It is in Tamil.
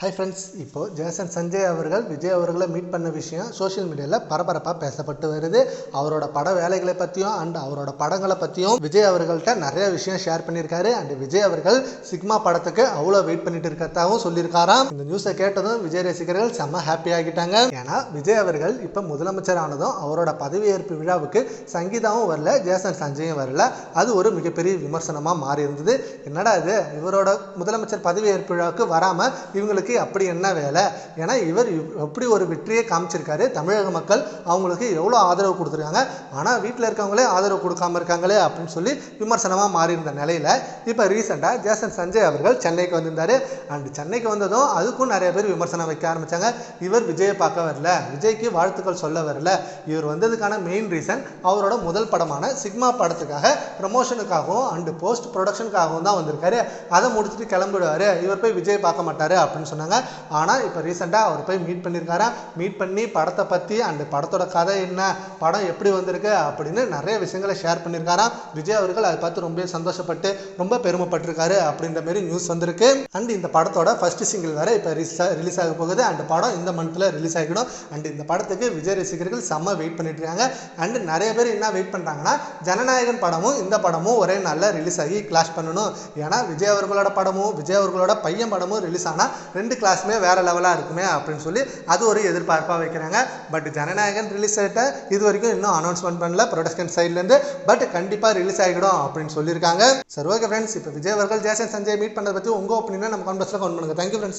ஹாய் ஃப்ரெண்ட்ஸ், இப்போது ஜேசன் சஞ்சய் அவர்கள் விஜய் அவர்களை மீட் பண்ண விஷயம் சோஷியல் மீடியாவில் பரபரப்பாக பேசப்பட்டு வருது. அவரோட பட வேலைகளை பற்றியும் அண்ட் அவரோட படங்களை பற்றியும் விஜய் அவர்கள்ட்ட நிறைய விஷயம் ஷேர் பண்ணியிருக்காரு. அண்ட் விஜய் அவர்கள் சிக்மா படத்துக்கு அவ்வளோ வெயிட் பண்ணிட்டு இருக்கிறதாகவும் சொல்லியிருக்காராம். இந்த நியூஸை கேட்டதும் விஜய் ரசிகர்கள் செம்ம ஹாப்பி ஆகிட்டாங்க. ஏன்னா விஜய் அவர்கள் இப்போ முதலமைச்சர் ஆனதும் அவரோட பதவியேற்பு விழாவுக்கு சங்கீதாவும் வரல, ஜேசன் சஞ்சயும் வரல. அது ஒரு மிகப்பெரிய விமர்சனமாக மாறி இருந்தது. என்னடா இது, இவரோட முதலமைச்சர் பதவியேற்பு விழாவுக்கு வராமல் இவங்களுக்கு அப்படி என்ன வேலை? ஏன்னா இவர் எப்படி ஒரு வெற்றியை காமிச்சிருக்காரு. தமிழக மக்கள் அவங்களுக்கு எவ்வளோ ஆதரவு கொடுத்துருக்காங்க, ஆனால் வீட்டில் இருக்கவங்களே ஆதரவு கொடுக்காம இருக்காங்களே அப்படின்னு சொல்லி விமர்சனமாக மாறி இருந்த நிலையில் இப்போ ரீசெண்டாக ஜேசன் சஞ்சய் அவர்கள் சென்னைக்கு வந்திருந்தார். அண்ட் சென்னைக்கு வந்ததும் அதுக்கும் நிறைய பேர் விமர்சனம் வைக்க ஆரம்பித்தாங்க. இவர் விஜயை பார்க்க வரல, விஜய்க்கு வாழ்த்துக்கள் சொல்ல வரல. இவர் வந்ததுக்கான மெயின் ரீசன் அவரோட முதல் படமான சிக்மா படத்துக்காக ப்ரமோஷனுக்காகவும் அண்டு போஸ்ட் ப்ரொடக்ஷனுக்காகவும் தான் வந்திருக்காரு. அதை முடிச்சுட்டு கிளம்பிடுவார், இவர் போய் விஜய் பார்க்க மாட்டார் அப்படின்னு சொன்னாங்க. ஆனால் இப்போ ரீசெண்டாக அவர் போய் மீட் பண்ணியிருக்காரா. மீட் பண்ணி படத்தை பற்றி அண்ட் படத்தோட கதை என்ன, படம் எப்படி வந்திருக்கு அப்படின்னு நிறைய விஷயங்களை ஷேர் பண்ணியிருக்காராம். விஜய் அவர்கள் அதை பார்த்து ரொம்ப சந்தோஷப்பட்டு ரொம்ப பெருமைப்பட்டிருக்காரு அப்படின்ற மாதிரி நியூஸ் வந்திருக்கு. அண்ட் இந்த படத்தோட ஃபர்ஸ்ட் சிங்கிள் வேற இப்போ ரிலீஸ் ஆக போகுது. அண்ட் படம் இந்த மந்த்தில் ரிலீஸ் ஆகிடும். அண்ட் இந்த படத்துக்கு விஜய் ரசிகர்கள் செம்ம வெயிட் பண்ணிட்டு இருக்காங்க. அண்ட் நிறைய பேர் என்ன வெயிட் பண்ணுறாங்கன்னா, ஜனநாயகன் படமும் இந்த படமும் ஒரே நாளில் ரிலீஸ் ஆகி கிளாஷ் பண்ணணும். ஏன்னா விஜய் அவர்களோட படமும் விஜய் அவர்களோட பையன் படமும் ரிலீஸ் ஆனால் ரெண்டு கிளாஸுமே வேற லெவலாக இருக்குமே அப்படின்னு சொல்லி அது ஒரு எதிர்பார்ப்பாக வைக்கிறாங்க. பட் ஜனநாயகன் ரிலீஸ் ஆகிட்ட இது வரைக்கும் இன்னும் அனௌன்ஸ்மெண்ட் பண்ணல ப்ரொடக்ஷன் சைட்லேருந்து. பட் கண்டிப்பாக ரிலீஸ் ஆகிடும் அப்படின்னு சொல்லியிருக்காங்க. சரி, ஓகே ஃப்ரெண்ட்ஸ், இப்போ விஜய் அவர்கள் ஜேசன் சஞ்சய் மீட் பண்ணுறத பற்றி உங்கள் ஒப்பீனியனை நம்ம கான்வர்ஸில் கவுண்ட் பண்ணுங்கள். Thank you friends.